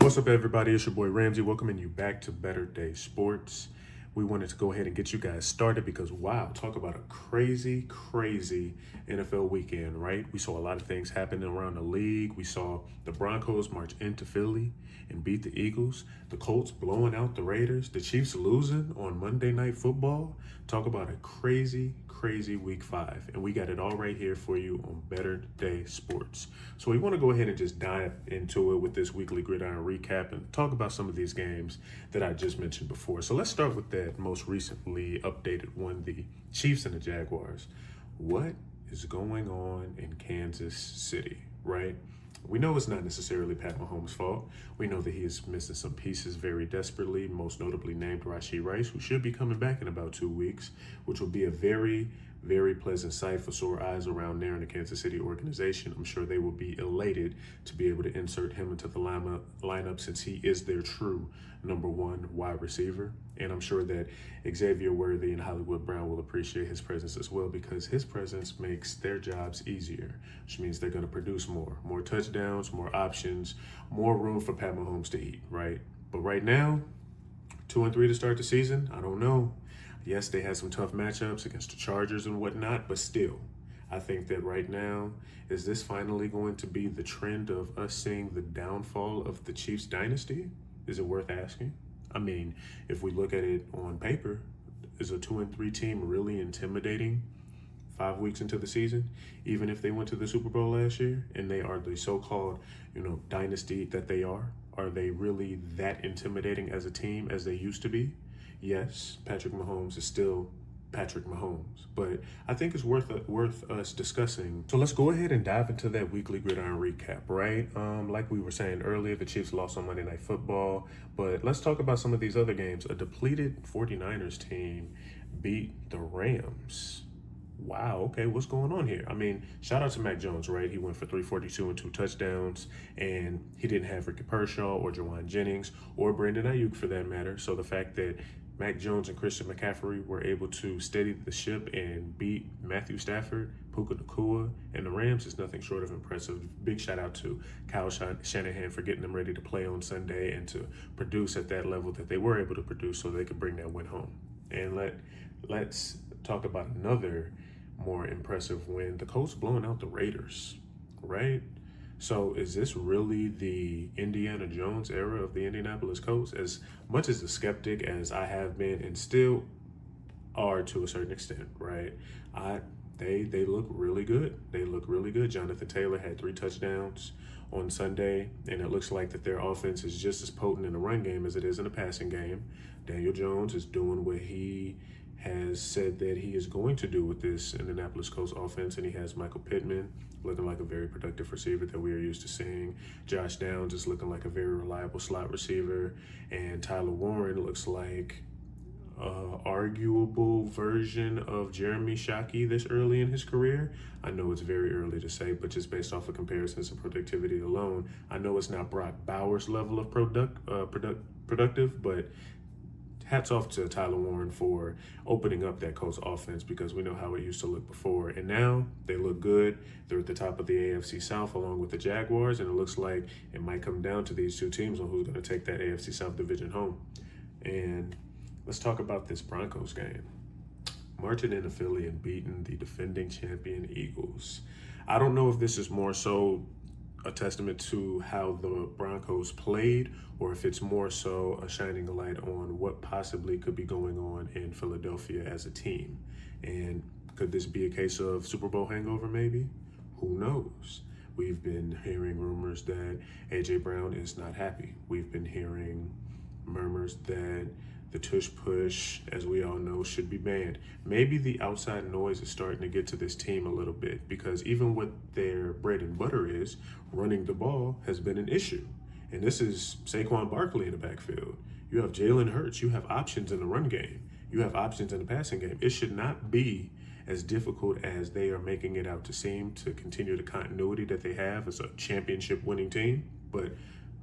What's up, everybody? It's your boy Ramsey, welcoming you back to Better Day Sports. We wanted to go ahead and get you guys started because, wow, talk about a crazy NFL weekend, right? We saw a lot of things happening around the league. We saw the Broncos march into Philly and beat the Eagles, the Colts blowing out the Raiders, the Chiefs losing on Monday Night Football. Talk about a crazy week 5, and we got it all right here for you on Better Day Sports. So we want to go ahead and just dive into it with this weekly gridiron recap and talk about some of these games that I just mentioned before. So let's start with that most recently updated one, the Chiefs and the Jaguars. What is going on in Kansas City, right? We know it's not necessarily Pat Mahomes' fault. We know that he is missing some pieces very desperately, most notably named Rashee Rice, who should be coming back in about 2 weeks, which will be a very pleasant sight for sore eyes around there in the Kansas City organization. I'm sure they will be elated to be able to insert him into the lineup since he is their true number one wide receiver. And I'm sure that Xavier Worthy and Hollywood Brown will appreciate his presence as well, because his presence makes their jobs easier, which means they're going to produce more touchdowns, more options, more room for Pat Mahomes to eat, right? But right now, 2-3 to start the season, I don't know. Yes, they had some tough matchups against the Chargers and whatnot, but still, I think that right now, is this finally going to be the trend of us seeing the downfall of the Chiefs dynasty? Is it worth asking? I mean, if we look at it on paper, is a 2-3 team really intimidating 5 weeks into the season? Even if they went to the Super Bowl last year and they are the so-called, dynasty that they are they really that intimidating as a team as they used to be? Yes, Patrick Mahomes is still Patrick Mahomes, but I think it's worth us discussing. So let's go ahead and dive into that weekly gridiron recap, right? Like we were saying earlier, the Chiefs lost on Monday Night Football, but let's talk about some of these other games. A depleted 49ers team beat the Rams. Wow, okay, what's going on here? I mean, shout out to Mac Jones, right? He went for 342 and 2 touchdowns, and he didn't have Ricky Pershaw or Jawan Jennings or Brandon Ayuk for that matter. So the fact that Mac Jones and Christian McCaffrey were able to steady the ship and beat Matthew Stafford, Puka Nacua, and the Rams is nothing short of impressive. Big shout out to Kyle Shanahan for getting them ready to play on Sunday and to produce at that level that they were able to produce so they could bring that win home. And let's talk about another more impressive win. The Colts blowing out the Raiders, right? So is this really the Indiana Jones era of the Indianapolis Colts? As much as the skeptic as I have been and still are to a certain extent, right? They look really good. They look really good. Jonathan Taylor had 3 touchdowns on Sunday, and it looks like that their offense is just as potent in the run game as it is in the passing game. Daniel Jones is doing what he has said that he is going to do with this Indianapolis Colts offense, and he has Michael Pittman looking like a very productive receiver that we are used to seeing. Josh Downs is looking like a very reliable slot receiver, and Tyler Warren looks like an arguable version of Jeremy Shockey this early in his career. I know it's very early to say, but just based off of comparisons and productivity alone, I know it's not Brock Bowers' level of productive, but hats off to Tyler Warren for opening up that Colts offense, because we know how it used to look before. And now they look good. They're at the top of the AFC South along with the Jaguars, and it looks like it might come down to these two teams on who's going to take that AFC South division home. And let's talk about this Broncos game. Marching into Philly and beating the defending champion Eagles. I don't know if this is more so a testament to how the Broncos played, or if it's more so a shining a light on what possibly could be going on in Philadelphia as a team. And could this be a case of Super Bowl hangover maybe? Who knows? We've been hearing rumors that A.J. Brown is not happy. We've been hearing murmurs that the tush push, as we all know, should be banned. Maybe the outside noise is starting to get to this team a little bit, because even what their bread and butter is, running the ball, has been an issue. And this is Saquon Barkley in the backfield. You have Jalen Hurts. You have options in the run game. You have options in the passing game. It should not be as difficult as they are making it out to seem to continue the continuity that they have as a championship winning team. But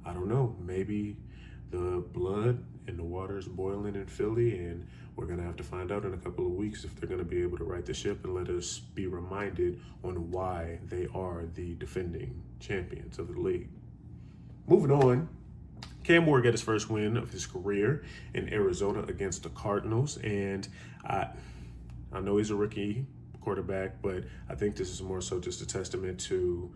I don't know, maybe the blood and the water is boiling in Philly, and we're going to have to find out in a couple of weeks if they're going to be able to right the ship and let us be reminded on why they are the defending champions of the league. Moving on, Cam Ward got his first win of his career in Arizona against the Cardinals. And I know he's a rookie quarterback, but I think this is more so just a testament to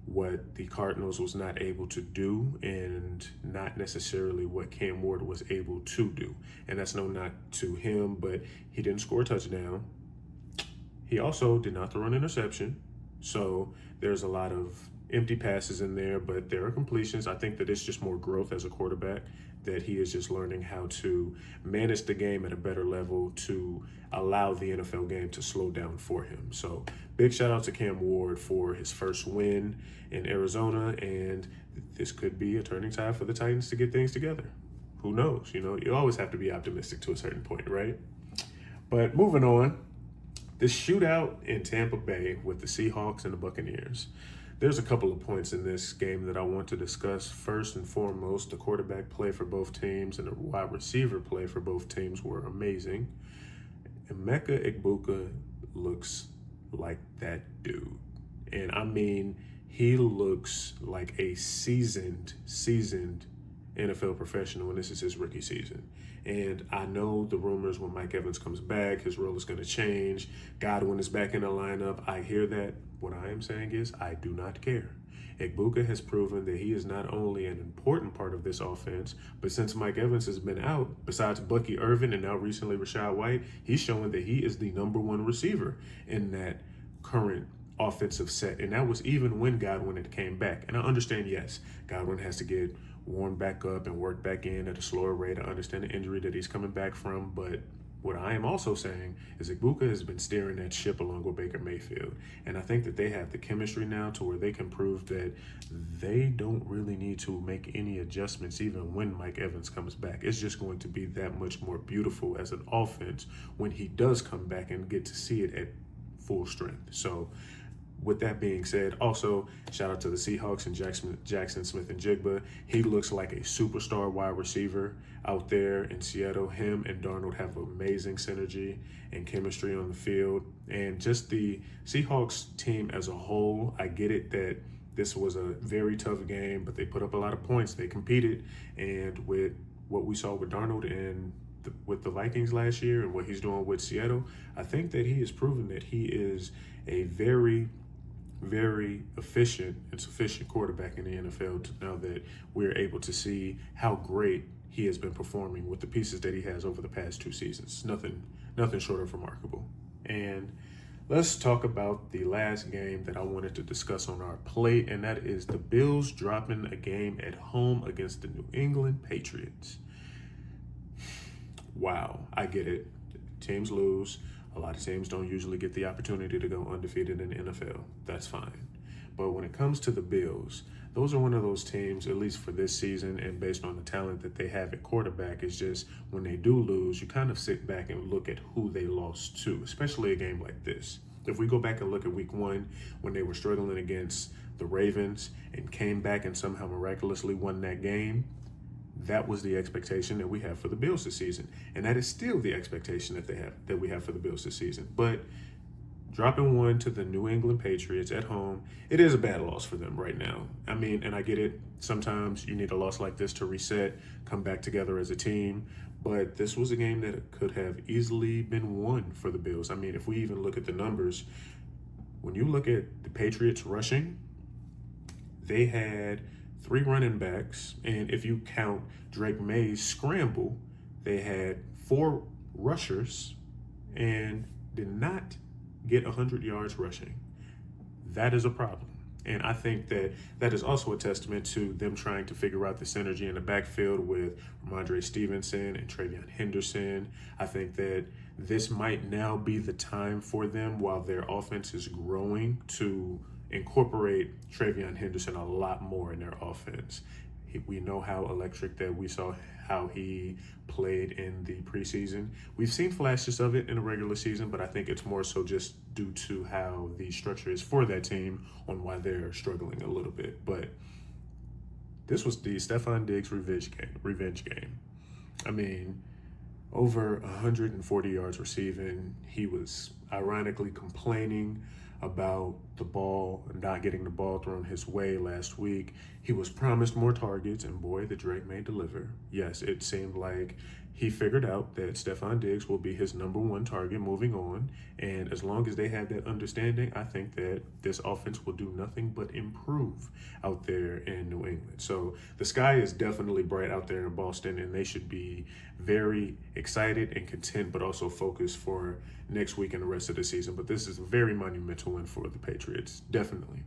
what the Cardinals was not able to do and not necessarily what Cam Ward was able to do. And that's no knock to him, but he didn't score a touchdown. He also did not throw an interception. So there's a lot of empty passes in there, but there are completions. I think that it's just more growth as a quarterback, that he is just learning how to manage the game at a better level to allow the NFL game to slow down for him. So big shout out to Cam Ward for his first win in Arizona, and this could be a turning tide for the Titans to get things together. Who knows? You always have to be optimistic to a certain point, right? But moving on, the shootout in Tampa Bay with the Seahawks and the Buccaneers. There's a couple of points in this game that I want to discuss. First and foremost, the quarterback play for both teams and the wide receiver play for both teams were amazing. Emeka Egbuka looks like that dude. And I mean, he looks like a seasoned NFL professional, and this is his rookie season. And I know the rumors when Mike Evans comes back, his role is going to change. Godwin is back in the lineup. I hear that. What I am saying is I do not care. Egbuka has proven that he is not only an important part of this offense, but since Mike Evans has been out, besides Bucky Irvin and now recently Rachaad White, he's showing that he is the #1 receiver in that current offensive set. And that was even when Godwin had came back. And I understand, yes, Godwin has to get warmed back up and worked back in at a slower rate. I understand the injury that he's coming back from, but what I am also saying is Egbuka has been steering that ship along with Baker Mayfield. And I think that they have the chemistry now to where they can prove that they don't really need to make any adjustments even when Mike Evans comes back. It's just going to be that much more beautiful as an offense when he does come back and get to see it at full strength. So with that being said, also shout out to the Seahawks and Jackson Smith-Njigba. He looks like a superstar wide receiver out there in Seattle. Him and Darnold have amazing synergy and chemistry on the field. And just the Seahawks team as a whole, I get it that this was a very tough game, but they put up a lot of points. They competed. And with what we saw with Darnold and with the Vikings last year and what he's doing with Seattle, I think that he has proven that he is a very efficient and sufficient quarterback in the NFL now that we're able to see how great he has been performing with the pieces that he has over the past 2 seasons. Nothing short of remarkable. And let's talk about the last game that I wanted to discuss on our plate, and that is the Bills dropping a game at home against the New England Patriots. Wow, I get it. Teams lose. A lot of teams don't usually get the opportunity to go undefeated in the NFL. That's fine. But when it comes to the Bills, those are one of those teams, at least for this season, and based on the talent that they have at quarterback, is just when they do lose, you kind of sit back and look at who they lost to, especially a game like this. If we go back and look at week 1, when they were struggling against the Ravens and came back and somehow miraculously won that game, that was the expectation that we have for the Bills this season. And that is still the expectation that we have for the Bills this season. But dropping one to the New England Patriots at home, it is a bad loss for them right now. I mean, and I get it. Sometimes you need a loss like this to reset, come back together as a team. But this was a game that could have easily been won for the Bills. I mean, if we even look at the numbers, when you look at the Patriots rushing, they had 3 running backs, and if you count Drake May's scramble, they had 4 rushers and did not get 100 yards rushing. That is a problem. And I think that that is also a testament to them trying to figure out the synergy in the backfield with Ramondre Stevenson and Travion Henderson. I think that this might now be the time for them, while their offense is growing, to incorporate Travion Henderson a lot more in their offense. We know how electric that we saw how he played in the preseason. We've seen flashes of it in the regular season, but I think it's more so just due to how the structure is for that team on why they're struggling a little bit. But this was the Stephon Diggs revenge game. I mean, over 140 yards receiving. He was ironically complaining about the ball, not getting the ball thrown his way last week. He was promised more targets, and boy, the Drake may deliver. Yes, it seemed like he figured out that Stephon Diggs will be his number one target moving on. And as long as they have that understanding, I think that this offense will do nothing but improve out there in New England. So the sky is definitely bright out there in Boston, and they should be very excited and content, but also focused for next week and the rest of the season. But this is a very monumental win for the Patriots, definitely.